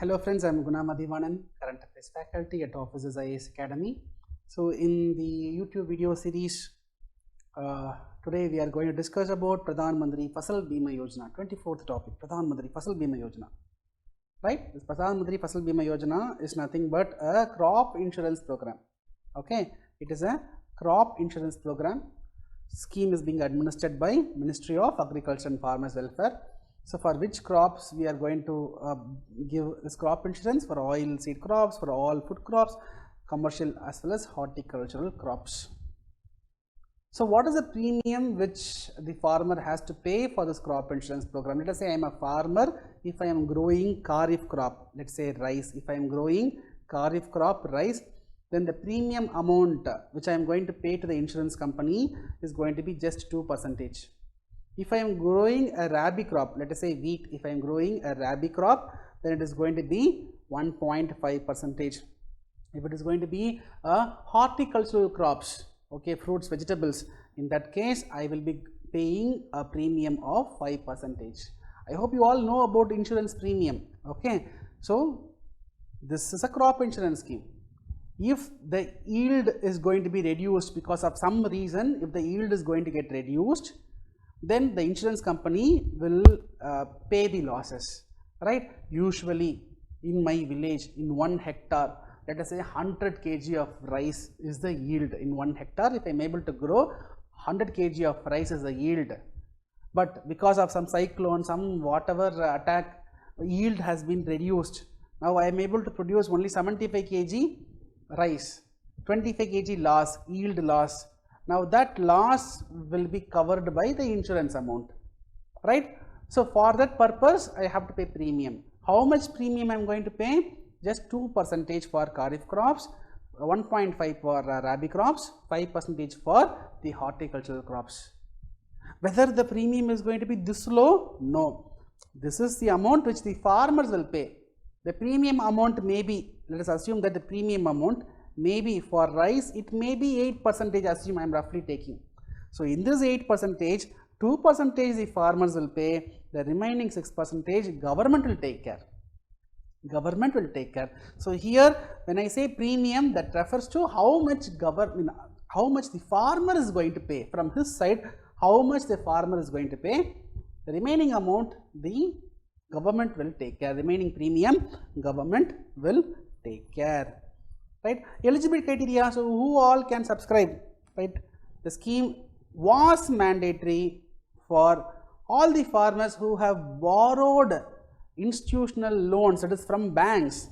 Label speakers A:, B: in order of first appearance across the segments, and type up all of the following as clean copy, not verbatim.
A: Hello friends, I am Guna Madhivanan, Current Affairs Faculty at Offices IAS Academy. So in the YouTube video series, today we are going to discuss about Pradhan Mantri Fasal Bima Yojana, 24th topic, Pradhan Mantri Fasal Bima Yojana. Right? This Pradhan Mantri Fasal Bima Yojana is nothing but a crop insurance program. Okay, it is a crop insurance program. Scheme is being administered by Ministry of Agriculture and Farmers Welfare. So for which crops we are going to give this crop insurance? For oil seed crops, for all food crops, commercial as well as horticultural crops. So what is the premium which the farmer has to pay for this crop insurance program? Let us say I am a farmer. If I am growing kharif crop, let's say rice, if I am growing kharif crop rice, then the premium amount which I am going to pay to the insurance company is going to be just 2%. If I am growing a rabi crop, let us say wheat, if I am growing a rabi crop, then it is going to be 1.5%. If it is going to be a horticultural crops, okay, fruits, vegetables, in that case I will be paying a premium of 5%. I hope you all know about insurance premium. Okay, so this is a crop insurance scheme. If the yield is going to be reduced because of some reason, if the yield is going to get reduced, then the insurance company will pay the losses, right? Usually in my village, in 1 hectare, let us say 100 kg of rice is the yield in 1 hectare. If I am able to grow 100 kg of rice is the yield, but because of some cyclone, some whatever attack, yield has been reduced. Now I am able to produce only 75 kg rice, 25 kg loss, yield loss. Now that loss will be covered by the insurance amount, right? So for that purpose I have to pay premium. How much premium I am going to pay? Just 2% for kharif crops, 1.5 for rabi crops, 5% for the horticultural crops. Whether the premium is going to be this low? No. This is the amount which the farmers will pay. The premium amount may be, let us assume that the premium amount maybe for rice, it may be 8%, assume I am roughly taking. So in this 8%, 2% the farmers will pay, the remaining 6% government will take care. Government will take care. So here when I say premium, that refers to how much the farmer is going to pay from his side, how much the farmer is going to pay. The remaining amount the government will take care. Remaining premium government will take care. Right? Eligibility criteria, so who all can subscribe, right? The scheme was mandatory for all the farmers who have borrowed institutional loans, that is from banks.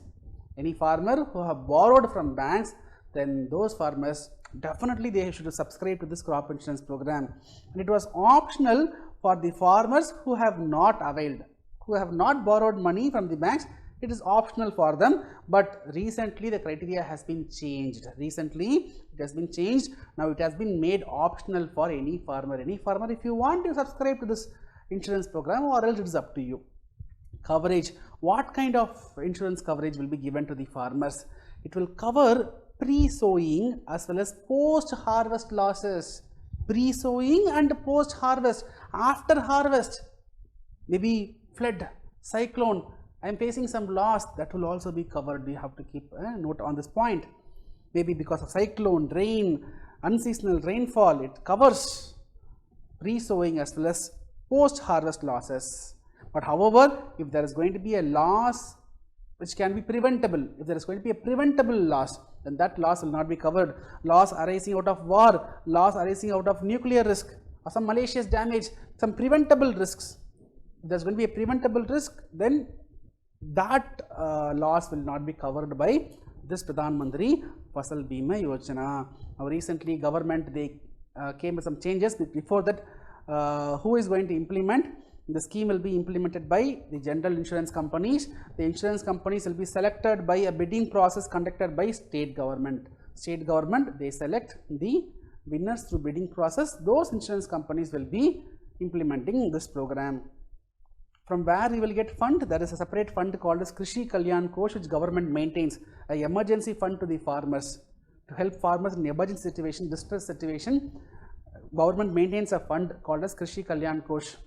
A: Any farmer who have borrowed from banks, then those farmers definitely they should subscribe to this crop insurance program. And it was optional for the farmers who have not availed, who have not borrowed money from the banks. It is optional for them, but recently the criteria has been changed. Recently it has been changed. Now it has been made optional for any farmer. Any farmer, if you want to subscribe to this insurance program, or else it is up to you. Coverage. What kind of insurance coverage will be given to the farmers? It will cover pre-sowing as well as post-harvest losses. Pre-sowing and post-harvest. After harvest, maybe flood, cyclone, I am facing some loss, that will also be covered. We have to keep a note on this point. Maybe because of cyclone, rain, unseasonal rainfall, it covers pre-sowing as well as post-harvest losses. But however, if there is going to be a loss which can be preventable, if there is going to be a preventable loss, then that loss will not be covered. Loss arising out of war, loss arising out of nuclear risk, or some malicious damage, some preventable risks. If there is going to be a preventable risk, then that loss will not be covered by this Pradhan Mantri Fasal Bima Yojana. Now recently government they came with some changes. Before that, who is going to implement? The scheme will be implemented by the general insurance companies. The insurance companies will be selected by a bidding process conducted by state government. State government, they select the winners through bidding process. Those insurance companies will be implementing this program. From where you will get fund? There is a separate fund called as Krishi Kalyan Kosh, which government maintains, an emergency fund to the farmers to help farmers in emergency situation, distress situation. Government maintains a fund called as Krishi Kalyan Kosh.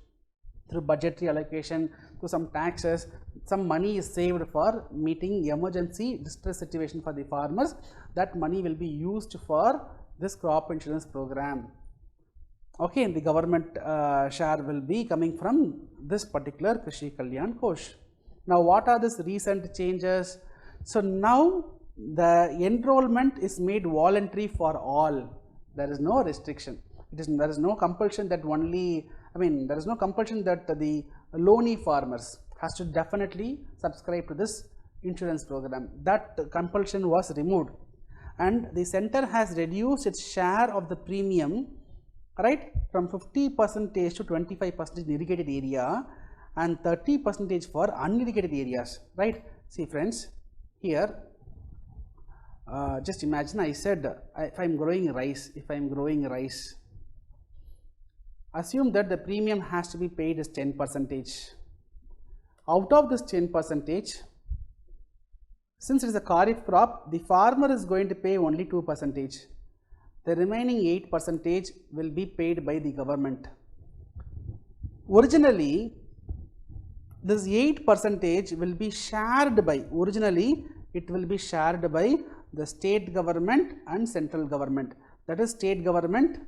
A: through budgetary allocation, to some taxes, some money is saved for meeting emergency distress situation for the farmers. That money will be used for this crop insurance program. Okay, and the government share will be coming from this particular Krishi Kalyan Kosh. Now, what are these recent changes? So, now the enrollment is made voluntary for all. There is no restriction. There is no compulsion that only, there is no compulsion that the loanee farmers has to definitely subscribe to this insurance program. That compulsion was removed, and the center has reduced its share of the premium, right, from 50% to 25% in irrigated area and 30% for unirrigated areas, right. See friends, here just imagine I said if I am growing rice, assume that the premium has to be paid as 10%. Out of this 10%, since it is a kharif crop, the farmer is going to pay only 2%. The remaining 8% will be paid by the government. Originally, this 8% will be shared by, it will be shared by the state government and central government. That is, state government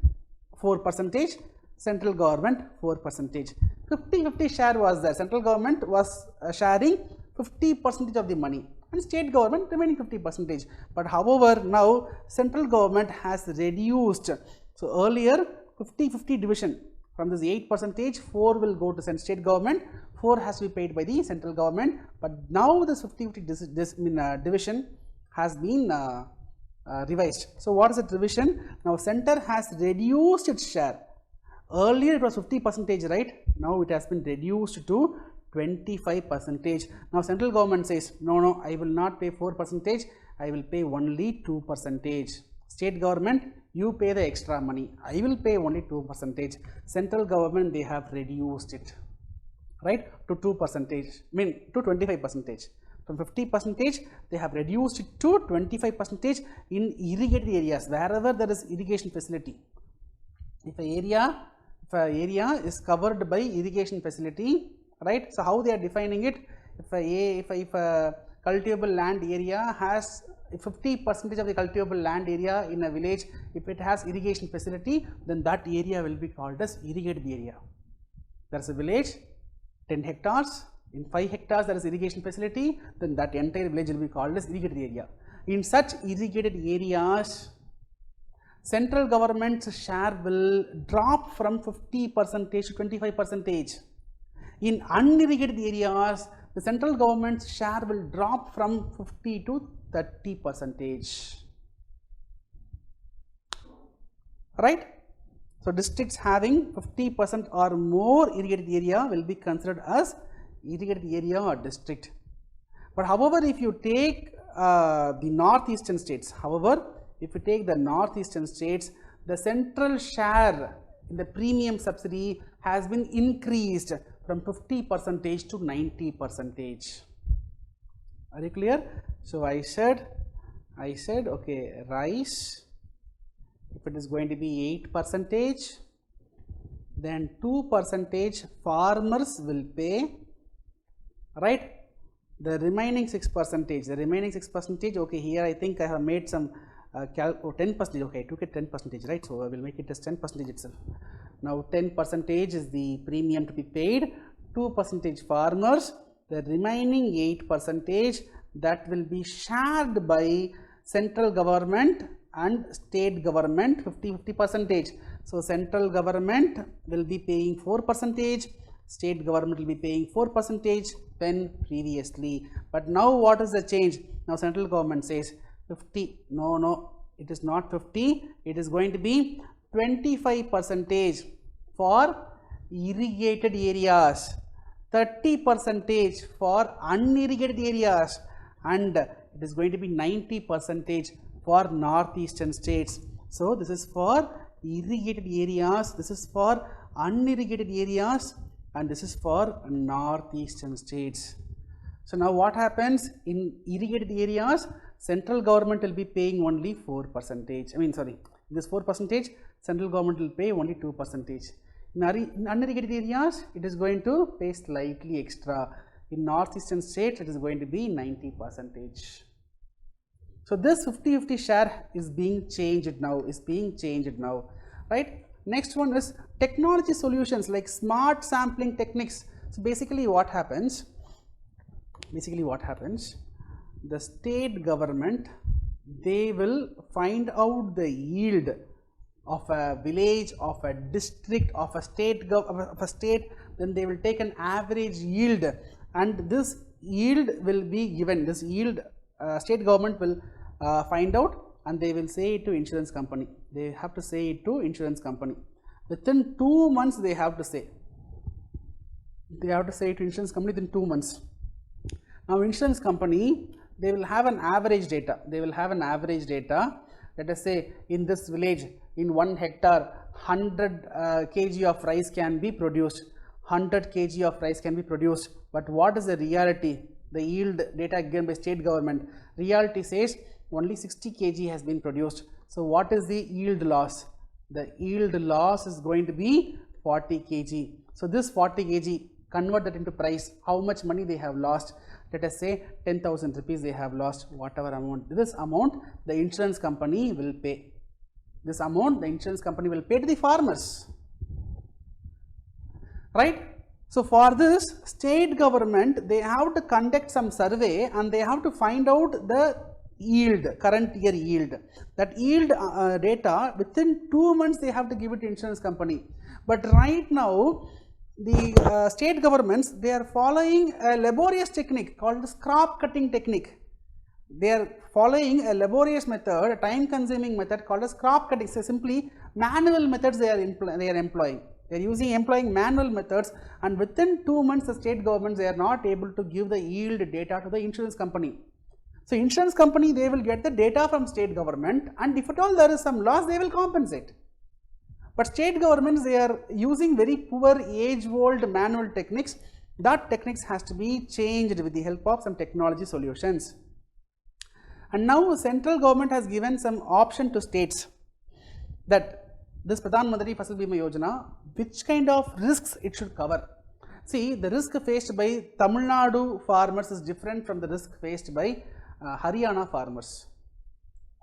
A: 4%, central government 4%. 50-50 share was there. Central government was sharing 50% of the money and state government remaining 50%. But however, now central government has reduced. So earlier 50-50 division, from this 8%, 4 will go to state government, 4 has to be paid by the central government. But now this 50-50 division has been revised. So what is the revision? Now center has reduced its share. Earlier it was 50%, right? Now it has been reduced to 25%. Now central government says, no, I will not pay 4%, I will pay only 2%. State government, you pay the extra money, I will pay only 2%. Central government, they have reduced it, right, to 2%, to 25%. From 50%, they have reduced it to 25% in irrigated areas, wherever there is irrigation facility. If an area is covered by irrigation facility, right? So how they are defining it? If a cultivable land area has 50% of the cultivable land area in a village, if it has irrigation facility, then that area will be called as irrigated area. There is a village, 10 hectares, in 5 hectares there is irrigation facility, then that entire village will be called as irrigated area. In such irrigated areas, central government's share will drop from 50% to 25%. In unirrigated areas, the central government's share will drop from 50 to 30%. Right? So districts having 50% or more irrigated area will be considered as irrigated area or district. But however, if you take the northeastern states, the central share in the premium subsidy has been increased from 50% to 90%. Are you clear? So I said okay, rice, if it is going to be 8%, then 2% farmers will pay, right? The remaining 6%, okay, here I think I have made some 10%, okay, I took it 10%, right? So I will make it as 10% itself. Now 10% is the premium to be paid, 2% farmers, the remaining 8% that will be shared by central government and state government 50%. So central government will be paying 4%, state government will be paying 4% when previously. But now what is the change? Now central government says 50, no, it is not 50, it is going to be 25% for irrigated areas, 30% for unirrigated areas, and it is going to be 90% for northeastern states. So this is for irrigated areas, this is for unirrigated areas, and this is for northeastern states. So now what happens in irrigated areas? Central government will be paying only 4%. This 4%, central government will pay only 2%. In unirrigated areas, it is going to pay slightly extra. In northeastern states, it is going to be 90%. So this 50-50 share is being changed now, right? Next one is technology solutions like smart sampling techniques. So basically what happens, the state government, they will find out the yield of a village, of a district, of a state, then they will take an average yield, and this yield will be given, this yield state government will find out, and they will say it to insurance company. They have to say it to insurance company. Within 2 months they have to say. They have to say it to insurance company within 2 months. Now insurance company, they will have an average data. Let us say in this village, in 1 hectare, 100 kg of rice can be produced. 100 kg of rice can be produced. But what is the reality? The yield data given by state government. Reality says only 60 kg has been produced. So what is the yield loss? The yield loss is going to be 40 kg. So this 40 kg, convert that into price. How much money they have lost? Let us say 10,000 rupees they have lost, whatever amount. This amount the insurance company will pay. This amount the insurance company will pay to the farmers, right? So for this, state government, they have to conduct some survey and they have to find out the yield, current year yield. That yield data within 2 months they have to give it to insurance company. But right now, the state governments, they are following a laborious technique called the crop cutting technique. They are following a laborious method, a time consuming method called as crop cutting. So simply manual methods they are employing. They are employing manual methods, and within 2 months the state governments, they are not able to give the yield data to the insurance company. So insurance company, they will get the data from state government, and if at all there is some loss, they will compensate. But state governments, they are using very poor age-old manual techniques. That techniques has to be changed with the help of some technology solutions. And now central government has given some option to states that this Pradhan Mantri Fasal Bima Yojana, which kind of risks it should cover. See, the risk faced by Tamil Nadu farmers is different from the risk faced by Haryana farmers,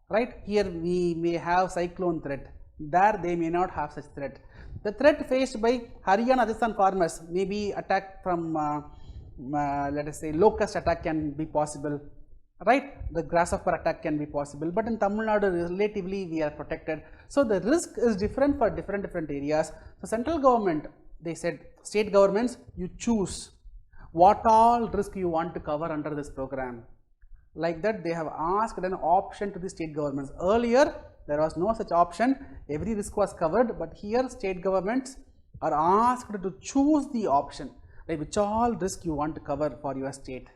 A: right? Here we may have cyclone threat. There they may not have such threat. The threat faced by Haryana, Rajasthan farmers, maybe attack from let us say locust attack can be possible, right? The grasshopper attack can be possible, but in Tamil Nadu relatively we are protected. So the risk is different for different areas. So central government, they said, state governments, you choose what all risk you want to cover under this program. Like that, they have asked an option to the state governments. Earlier there was no such option, every risk was covered, but here state governments are asked to choose the option, like which all risk you want to cover for your state.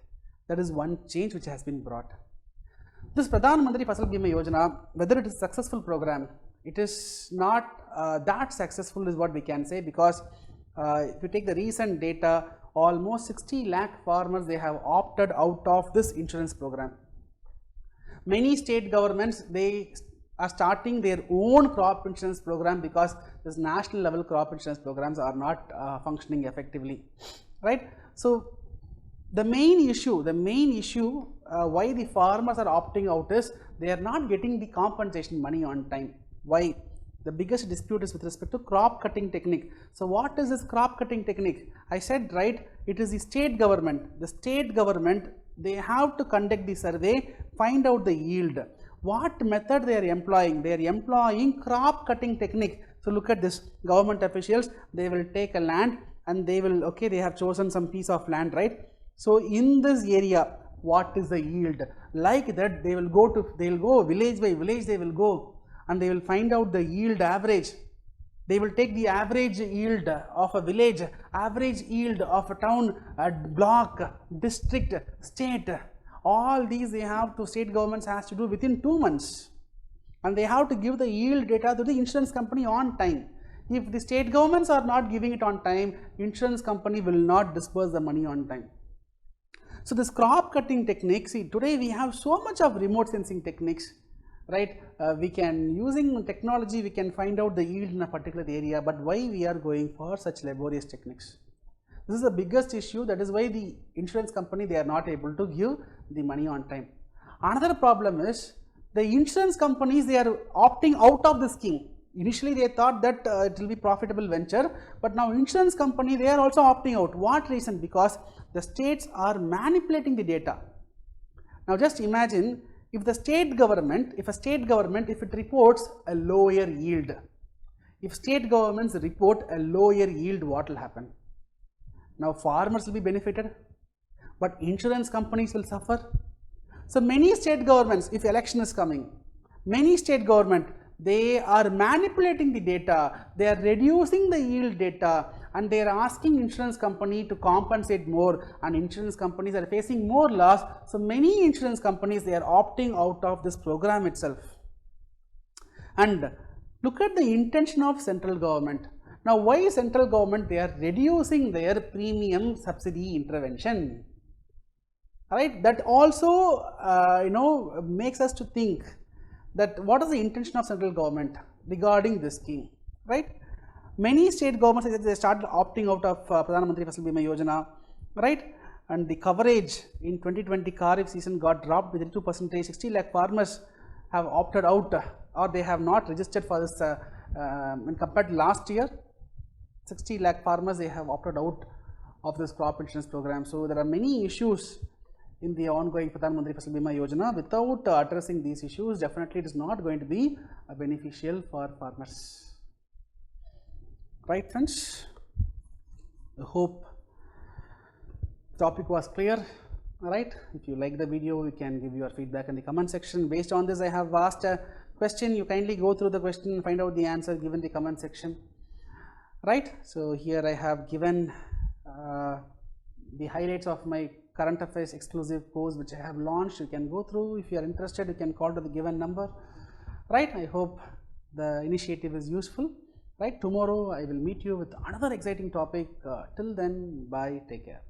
A: That is one change which has been brought. This Pradhan Mantri Fasal Bima Yojana, whether it is a successful program, it is not that successful is what we can say, because if you take the recent data, almost 60 lakh farmers, they have opted out of this insurance program. Many state governments, they are starting their own crop insurance program because this national level crop insurance programs are not functioning effectively, right? So the main issue why the farmers are opting out is they are not getting the compensation money on time. Why? The biggest dispute is with respect to crop cutting technique. So what is this crop cutting technique? I said, right, it is the state government. The state government, they have to conduct the survey, find out the yield. What method they are employing? They are employing crop cutting technique. So look at this, government officials, they will take a land and they will, okay, they have chosen some piece of land, right? So in this area, what is the yield? Like that, they will go village by village, they will go and they will find out the yield average. They will take the average yield of a village, average yield of a town, a block, district, state. All these they have to, state governments has to do within 2 months, and they have to give the yield data to the insurance company on time. If the state governments are not giving it on time, insurance company will not disburse the money on time. So this crop cutting technique, see, today we have so much of remote sensing techniques. right? We can, using technology, we can find out the yield in a particular area, but why we are going for such laborious techniques? This is the biggest issue. That is why the insurance company, they are not able to give the money on time. Another problem is the insurance companies, they are opting out of the scheme. Initially they thought that it will be profitable venture, but now insurance company, they are also opting out. What reason? Because the states are manipulating the data. Now just imagine, if the state government, if it reports a lower yield, if state governments report a lower yield, what will happen? Now farmers will be benefited, but insurance companies will suffer. So many state governments, if election is coming, many state government, they are manipulating the data, they are reducing the yield data, and they are asking insurance company to compensate more, and insurance companies are facing more loss. So many insurance companies, they are opting out of this program itself. And look at the intention of central government. Now why central government, they are reducing their premium subsidy intervention, right? That also makes us to think that what is the intention of central government regarding this scheme, right? Many state governments, they started opting out of Pradhan Mantri Fasal Bima Yojana, right? And the coverage in 2020 Kharif season got dropped with 2%. 60 lakh farmers have opted out, or they have not registered for this when compared to last year. 60 lakh farmers, they have opted out of this crop insurance program. So there are many issues in the ongoing Pradhan Mantri Fasal Bima Yojana. Without addressing these issues, definitely it is not going to be beneficial for farmers. Right friends, I hope the topic was clear. Alright, if you like the video, you can give your feedback in the comment section. Based on this, I have asked a question. You kindly go through the question and find out the answer given the comment section. Right, so here I have given the highlights of my current affairs exclusive course which I have launched. You can go through. If you are interested, you can call to the given number. Right, I hope the initiative is useful. Right, tomorrow I will meet you with another exciting topic. Till then, bye, take care.